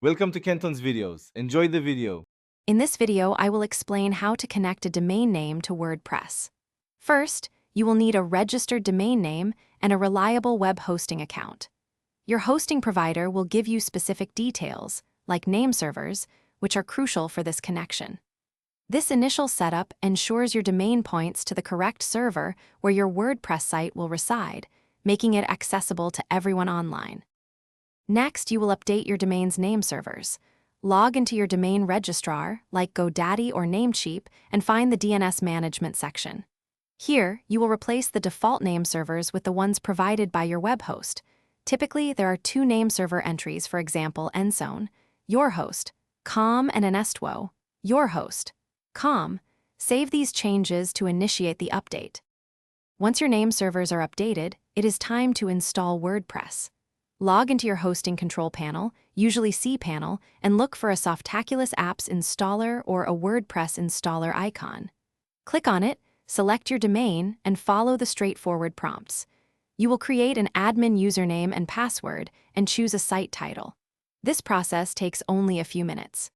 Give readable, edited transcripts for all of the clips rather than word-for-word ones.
Welcome to Kenton's videos. Enjoy the video. In this video, I will explain how to connect a domain name to WordPress. First, you will need a registered domain name and a reliable web hosting account. Your hosting provider will give you specific details, like name servers, which are crucial for this connection. This initial setup ensures your domain points to the correct server where your WordPress site will reside, making it accessible to everyone online. Next, you will update your domain's name servers. Log into your domain registrar, like GoDaddy or Namecheap, and find the DNS management section. Here, you will replace the default name servers with the ones provided by your web host. Typically, there are two name server entries, for example, endzone, your host, com, and an estuo, your host, com. Save these changes to initiate the update. Once your name servers are updated, it is time to install WordPress. Log into your hosting control panel, usually cPanel, and look for a Softaculous Apps installer or a WordPress installer icon. Click on it, select your domain, and follow the straightforward prompts. You will create an admin username and password and choose a site title. This process takes only a few minutes.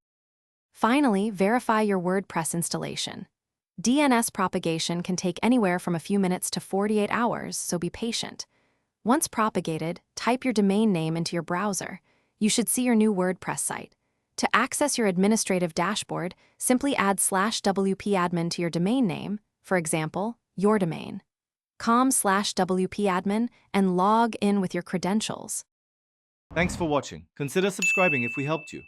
Finally, verify your WordPress installation. DNS propagation can take anywhere from a few minutes to 48 hours, so be patient. Once propagated, type your domain name into your browser. You should see your new WordPress site. To access your administrative dashboard, simply add /wp-admin to your domain name, for example, your domain, com/wp-admin, and log in with your credentials. Thanks for watching. Consider subscribing if we helped you.